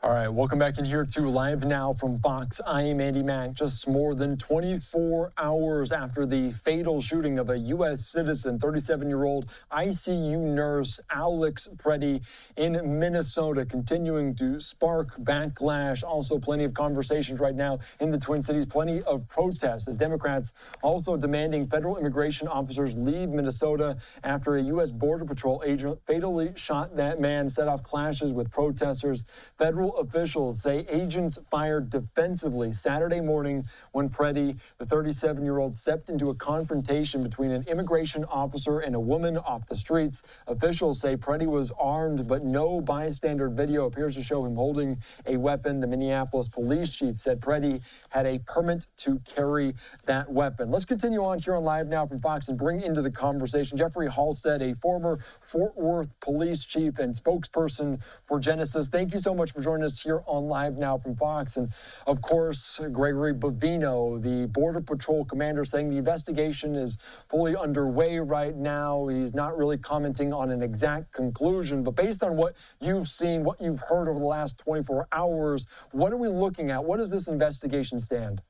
All right, welcome back in here to Live Now from Fox. I am Andy Mack. Just more than 24 hours after the fatal shooting of a U.S. citizen, 37-year-old ICU nurse Alex Pretti in Minnesota, continuing to spark backlash. Also, plenty of conversations right now in the Twin Cities, plenty of protests as Democrats also demanding federal immigration officers leave Minnesota after a U.S. Border Patrol agent fatally shot that man, set off clashes with protesters. Federal officials say agents fired defensively Saturday morning when Pretti, the 37-year-old, stepped into a confrontation between an immigration officer and a woman off the streets. Officials say Pretti was armed, but no bystander video appears to show him holding a weapon. The Minneapolis police chief said Pretti had a permit to carry that weapon. Let's continue on here on Live Now from Fox and bring into the conversation Jeffrey Halstead, a former Fort Worth police chief and spokesperson for Genasys. Thank you so much for joining us here on Live Now from Fox. And of course, Greg Bovino, the Border Patrol commander, saying the investigation is fully underway right now. He's not really commenting on an exact conclusion, but based on what you've seen, what you've heard over the last 24 hours, what are we looking at? What does this investigation stand?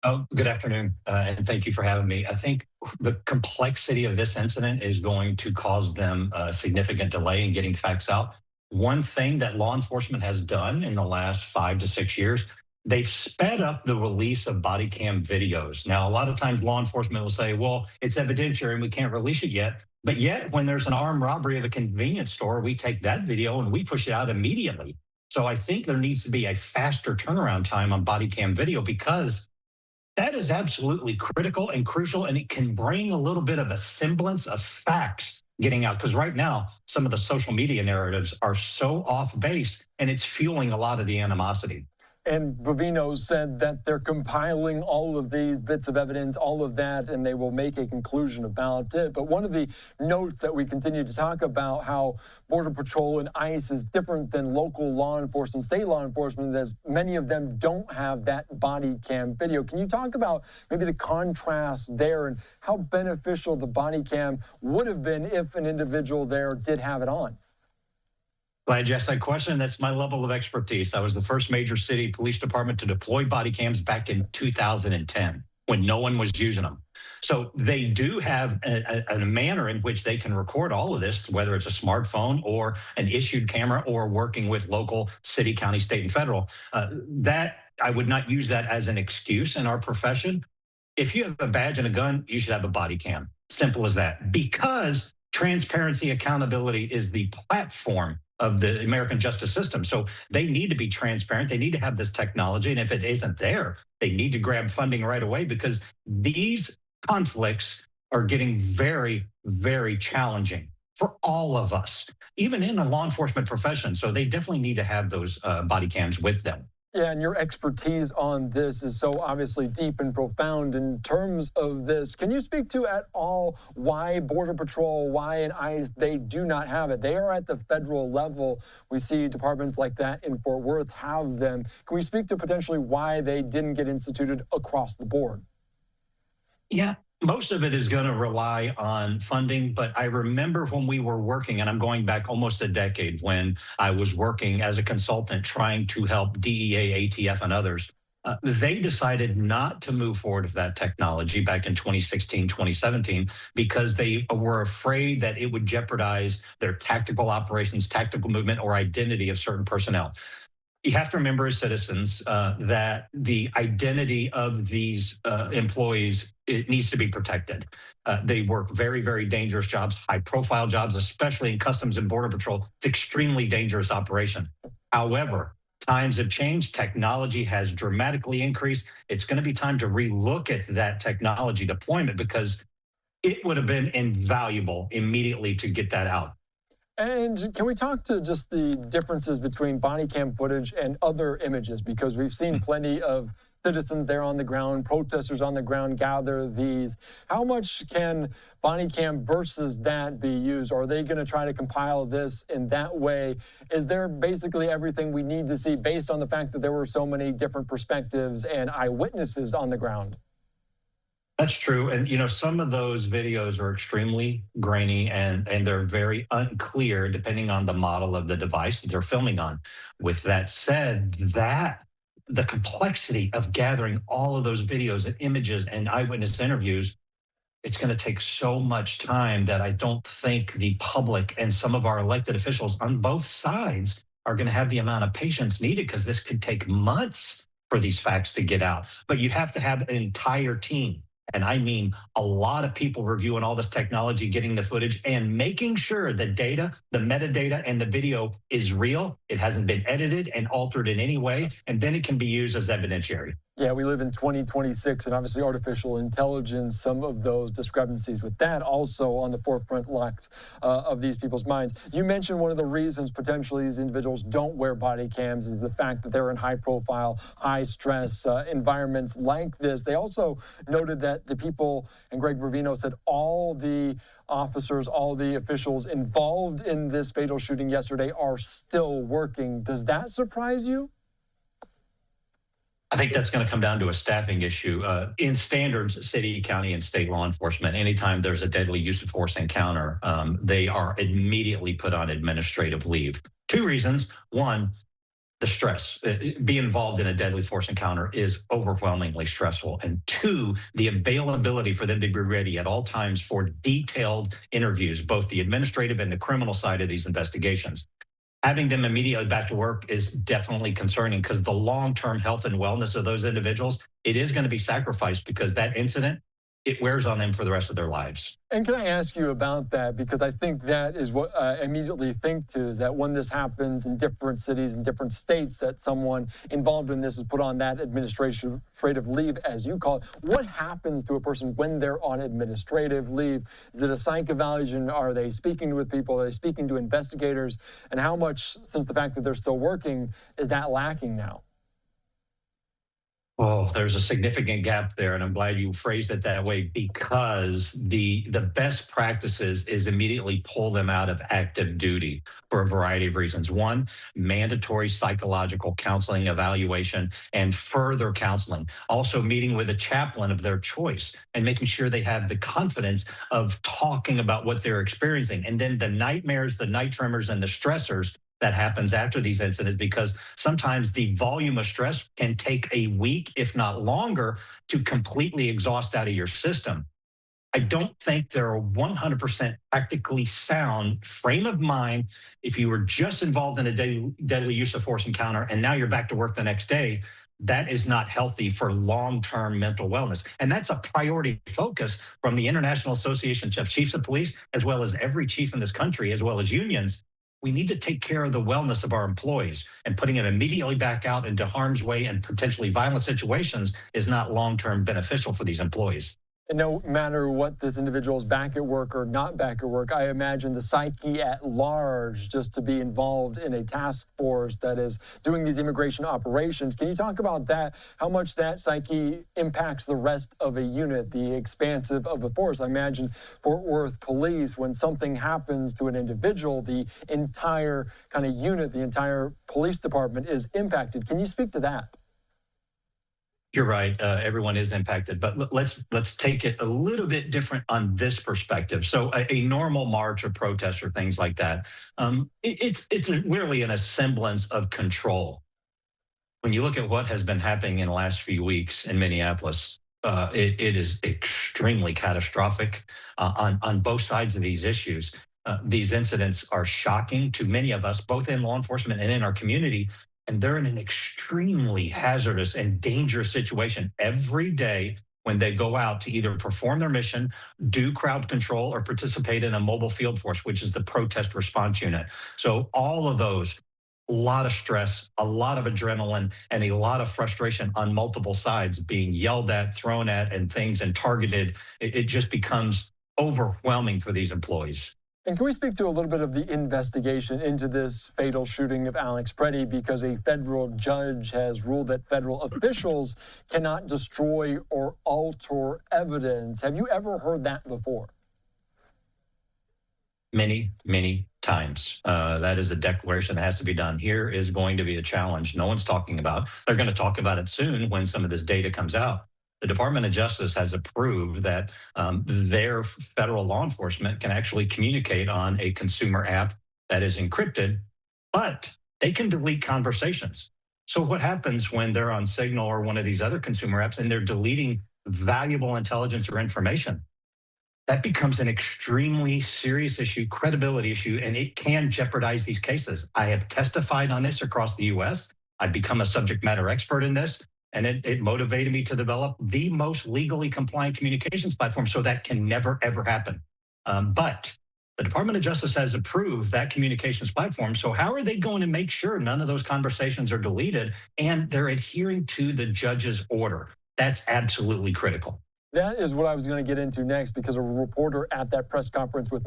Oh, good afternoon, and thank you for having me. I think the complexity of this incident is going to cause them a significant delay in getting facts out. One thing that law enforcement has done in the last 5 to 6 years, they've sped up the release of body cam videos. Now, a lot of times law enforcement will say, well, it's evidentiary and we can't release it yet. But yet, when there's an armed robbery of a convenience store, we take that video and we push it out immediately. So I think there needs to be a faster turnaround time on body cam video because that is absolutely critical and crucial, and it can bring a little bit of a semblance of facts getting out. Because right now, some of the social media narratives are so off base, and it's fueling a lot of the animosity. And Bovino said that they're compiling all of these bits of evidence, all of that, and they will make a conclusion about it. But one of the notes that we continue to talk about how Border Patrol and ICE is different than local law enforcement, state law enforcement, as many of them don't have that body cam video. Can you talk about maybe the contrast there and how beneficial the body cam would have been if an individual there did have it on? Glad you asked that question. That's my level of expertise. I was the first major city police department to deploy body cams back in 2010 when no one was using them. So they do have a manner in which they can record all of this, whether it's a smartphone or an issued camera or working with local city, county, state, and federal. That I would not use that as an excuse in our profession. If you have a badge and a gun, you should have a body cam. Simple as that. Because transparency, accountability is the platform of the American justice system. So they need to be transparent. They need to have this technology. And if it isn't there, they need to grab funding right away because these conflicts are getting very, very challenging for all of us, even in the law enforcement profession. So they definitely need to have those body cams with them. Yeah, and your expertise on this is so obviously deep and profound in terms of this. Can you speak to at all why Border Patrol, why in ICE, they do not have it? They are at the federal level. We see departments like that in Fort Worth have them. Can we speak to potentially why they didn't get instituted across the board? Yeah. Most of it is going to rely on funding, but I remember when we were working, and I'm going back almost a decade, when I was working as a consultant trying to help DEA, ATF, and others. They decided not to move forward with that technology back in 2016, 2017, because they were afraid that it would jeopardize their tactical operations, tactical movement, or identity of certain personnel. You have to remember as citizens that the identity of these employees, it needs to be protected. They work very, very dangerous jobs, high profile jobs, especially in Customs and Border Patrol. It's extremely dangerous operation. However, times have changed. Technology has dramatically increased. It's going to be time to relook at that technology deployment because it would have been invaluable immediately to get that out. And can we talk to just the differences between body cam footage and other images? Because we've seen plenty of citizens there on the ground, protesters on the ground gather these. How much can body cam versus that be used? Are they going to try to compile this in that way? Is there basically everything we need to see based on the fact that there were so many different perspectives and eyewitnesses on the ground? That's true. And some of those videos are extremely grainy and they're very unclear depending on the model of the device that they're filming on. With that said, that the complexity of gathering all of those videos and images and eyewitness interviews, it's going to take so much time that I don't think the public and some of our elected officials on both sides are going to have the amount of patience needed, because this could take months for these facts to get out. But you have to have an entire team. And I mean a lot of people reviewing all this technology, getting the footage, and making sure the data, the metadata, and the video is real. It hasn't been edited and altered in any way. And then it can be used as evidentiary. Yeah, we live in 2026, and obviously artificial intelligence, some of those discrepancies with that also on the forefront locks of these people's minds. You mentioned one of the reasons potentially these individuals don't wear body cams is the fact that they're in high profile, high stress environments like this. They also noted that the people, and Greg Bovino said all the officers, all the officials involved in this fatal shooting yesterday are still working. Does that surprise you? I think that's going to come down to a staffing issue. In standards, city, county, and state law enforcement, anytime there's a deadly use of force encounter, they are immediately put on administrative leave. Two reasons. One, the stress. Being involved in a deadly force encounter is overwhelmingly stressful. And two, the availability for them to be ready at all times for detailed interviews, both the administrative and the criminal side of these investigations. Having them immediately back to work is definitely concerning, because the long-term health and wellness of those individuals, it is going to be sacrificed, because that incident, it wears on them for the rest of their lives. And can I ask you about that? Because I think that is what I immediately think to, is that when this happens in different cities and different states, that someone involved in this is put on that administrative leave, as you call it. What happens to a person when they're on administrative leave? Is it a psych evaluation? Are they speaking with people? Are they speaking to investigators? And how much, since the fact that they're still working, is that lacking now? Oh, there's a significant gap there, and I'm glad you phrased it that way, because the best practices is immediately pull them out of active duty for a variety of reasons. One, mandatory psychological counseling evaluation and further counseling. Also, meeting with a chaplain of their choice and making sure they have the confidence of talking about what they're experiencing. And then the nightmares, the night tremors, and the stressors that happens after these incidents, because sometimes the volume of stress can take a week, if not longer, to completely exhaust out of your system. I don't think there are 100% practically sound frame of mind if you were just involved in a deadly use of force encounter and now you're back to work the next day. That is not healthy for long-term mental wellness. And that's a priority focus from the International Association of Chiefs of Police, as well as every chief in this country, as well as unions. We need to take care of the wellness of our employees, and putting them immediately back out into harm's way and potentially violent situations is not long-term beneficial for these employees. And no matter what this individual is back at work or not back at work, I imagine the psyche at large, just to be involved in a task force that is doing these immigration operations. Can you talk about that? How much that psyche impacts the rest of a unit, the expansive of a force? I imagine Fort Worth Police, when something happens to an individual, the entire kind of unit, the entire police department is impacted. Can you speak to that? You're right. Everyone is impacted, but let's take it a little bit different on this perspective. So a normal march or protest or things like that, it's really in a semblance of control. When you look at what has been happening in the last few weeks in Minneapolis, it is extremely catastrophic on both sides of these issues. These incidents are shocking to many of us, both in law enforcement and in our community. And they're in an extremely hazardous and dangerous situation every day when they go out to either perform their mission, do crowd control, or participate in a mobile field force, which is the protest response unit. So all of those, a lot of stress, a lot of adrenaline, and a lot of frustration on multiple sides, being yelled at, thrown at, and things, and targeted. It just becomes overwhelming for these employees. And can we speak to a little bit of the investigation into this fatal shooting of Alex Pretti, because a federal judge has ruled that federal officials cannot destroy or alter evidence. Have you ever heard that before? Many, many times. That is a declaration that has to be done. Here is going to be a challenge no one's talking about. They're going to talk about it soon when some of this data comes out. the Department of Justice has approved that their federal law enforcement can actually communicate on a consumer app that is encrypted, but they can delete conversations. So, what happens when they're on Signal or one of these other consumer apps and they're deleting valuable intelligence or information? That becomes an extremely serious issue, credibility issue, and it can jeopardize these cases. I have testified on this across the US. I've become a subject matter expert in this, and it motivated me to develop the most legally compliant communications platform so that can never, ever happen. But the Department of Justice has approved that communications platform. So, how are they going to make sure none of those conversations are deleted and they're adhering to the judge's order? That's absolutely critical. That is what I was going to get into next, because a reporter at that press conference with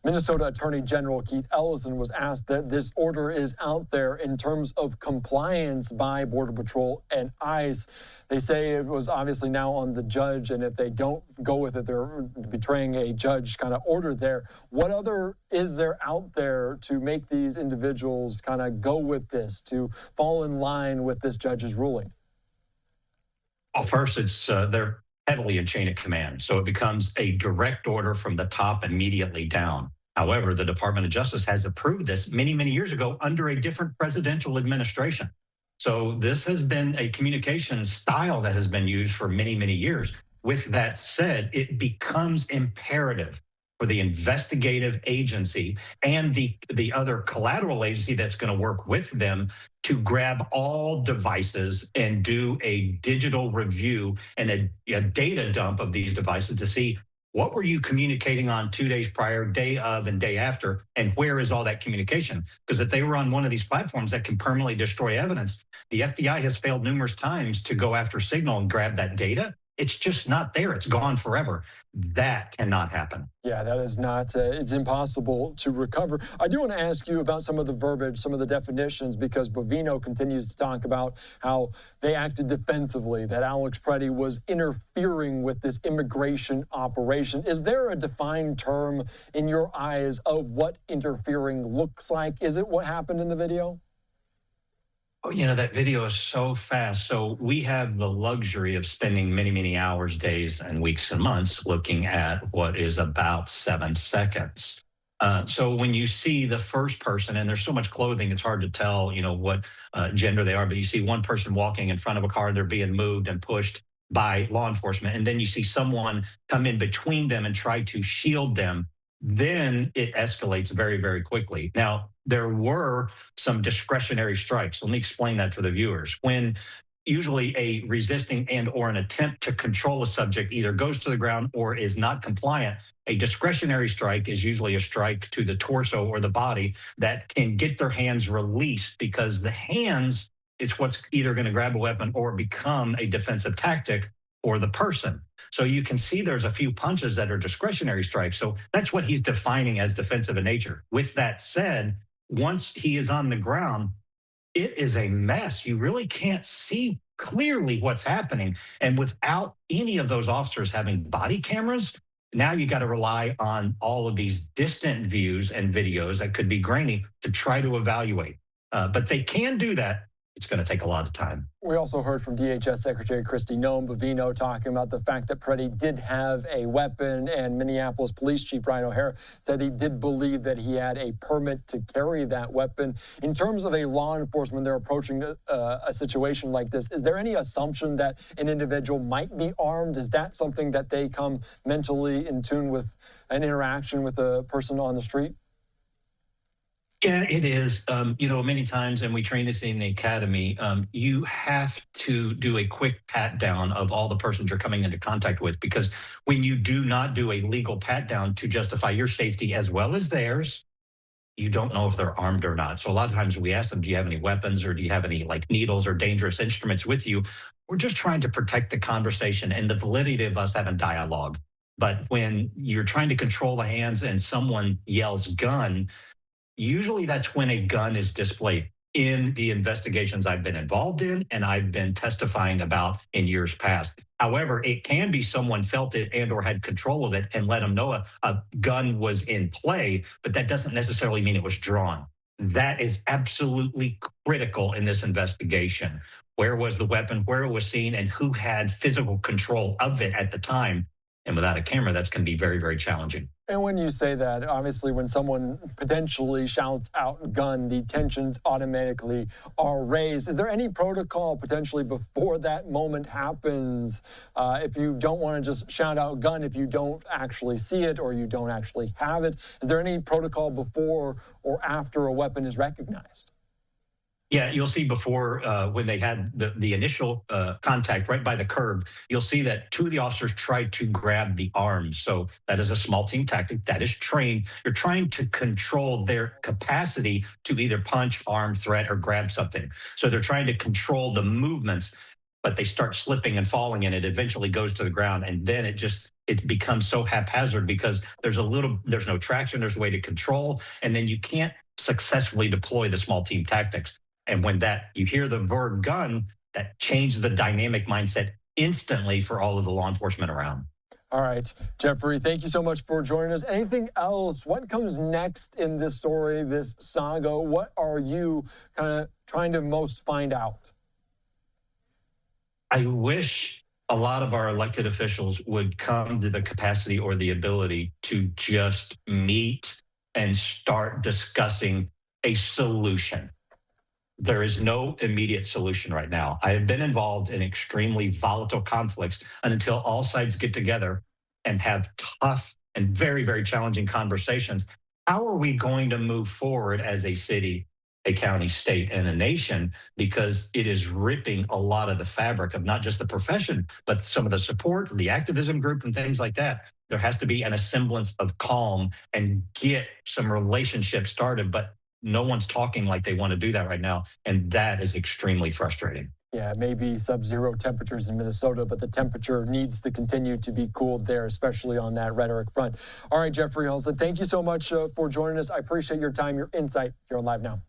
Minnesota Attorney General Keith Ellison was asked that this order is out there in terms of compliance by Border Patrol and ICE. They say it was obviously now on the judge, and if they don't go with it, they're betraying a judge kind of order there. What other is there out there to make these individuals kind of go with this, to fall in line with this judge's ruling? Well, first, it's they're heavily in chain of command. So it becomes a direct order from the top immediately down. However, the Department of Justice has approved this many, many years ago under a different presidential administration. So this has been a communication style that has been used for many, many years. With that said, it becomes imperative for the investigative agency and the other collateral agency that's going to work with them to grab all devices and do a digital review and a data dump of these devices to see what were you communicating on 2 days prior, day of, and day after, and where is all that communication? Because if they were on one of these platforms that can permanently destroy evidence, the FBI has failed numerous times to go after Signal and grab that data. It's just not there. It's gone forever. That cannot happen. Yeah, that is not, it's impossible to recover. I do want to ask you about some of the verbiage, some of the definitions, because Bovino continues to talk about how they acted defensively, that Alex Pretti was interfering with this immigration operation. Is there a defined term in your eyes of what interfering looks like? Is it what happened in the video? Oh, that video is so fast. So we have the luxury of spending many, many hours, days, and weeks and months looking at what is about 7 seconds. So when you see the first person, and there's so much clothing, it's hard to tell, what gender they are. But you see one person walking in front of a car, and they're being moved and pushed by law enforcement, and then you see someone come in between them and try to shield them. Then it escalates very, very quickly. Now, there were some discretionary strikes. Let me explain that for the viewers. When usually a resisting and or an attempt to control a subject either goes to the ground or is not compliant, a discretionary strike is usually a strike to the torso or the body that can get their hands released, because the hands is what's either going to grab a weapon or become a defensive tactic for the person. So you can see there's a few punches that are discretionary strikes. So that's what he's defining as defensive in nature. With that said, once he is on the ground, it is a mess. You really can't see clearly what's happening. And without any of those officers having body cameras, now you got to rely on all of these distant views and videos that could be grainy to try to evaluate. But they can do that. It's going to take a lot of time. We also heard from DHS Secretary Kristi Noem Bovino talking about the fact that Pretti did have a weapon, and Minneapolis Police Chief Brian O'Hara said he did believe that he had a permit to carry that weapon. In terms of a law enforcement, they're approaching a situation like this. Is there any assumption that an individual might be armed? Is that something that they come mentally in tune with an interaction with a person on the street? Yeah, it is. Many times, and we train this in the academy, you have to do a quick pat down of all the persons you're coming into contact with, because when you do not do a legal pat down to justify your safety as well as theirs, you don't know if they're armed or not. So a lot of times we ask them, do you have any weapons, or do you have any needles or dangerous instruments with you? We're just trying to protect the conversation and the validity of us having dialogue. But when you're trying to control the hands and someone yells gun, usually that's when a gun is displayed. In the investigations I've been involved in and I've been testifying about in years past. However, it can be someone felt it and or had control of it and let them know a gun was in play, but that doesn't necessarily mean it was drawn. That is absolutely critical in this investigation. where was the weapon, where it was seen, and who had physical control of it at the time. And without a camera, that's going to be very, very challenging. And when you say that, obviously, when someone potentially shouts out gun, the tensions automatically are raised. Is there any protocol potentially before that moment happens? If you don't want to just shout out gun, if you don't actually see it or you don't actually have it, is there any protocol before or after a weapon is recognized? Yeah, you'll see before when they had the initial contact right by the curb, you'll see that two of the officers tried to grab the arms. So that is a small team tactic that is trained. You're trying to control their capacity to either punch, arm, threat, or grab something. So they're trying to control the movements, but they start slipping and falling, and it eventually goes to the ground. And then it becomes so haphazard because there's no traction, there's a way to control, and then you can't successfully deploy the small team tactics. And when you hear the word gun, that changes the dynamic mindset instantly for all of the law enforcement around. All right, Jeffrey, thank you so much for joining us. Anything else? What comes next in this story, this saga? What are you kind of trying to most find out? I wish a lot of our elected officials would come to the capacity or the ability to just meet and start discussing a solution. There is no immediate solution right now. I have been involved in extremely volatile conflicts, and until all sides get together and have tough and very, very challenging conversations, how are we going to move forward as a city, a county, state, and a nation? Because it is ripping a lot of the fabric of not just the profession, but some of the support, the activism group, and things like that. There has to be an semblance of calm and get some relationships started, but no one's talking like they want to do that right now, and that is extremely frustrating. Yeah, maybe sub-zero temperatures in Minnesota, but the temperature needs to continue to be cooled there, especially on that rhetoric front. All right, Jeffrey Halstead, thank you so much for joining us. I appreciate your time, your insight here on Live Now.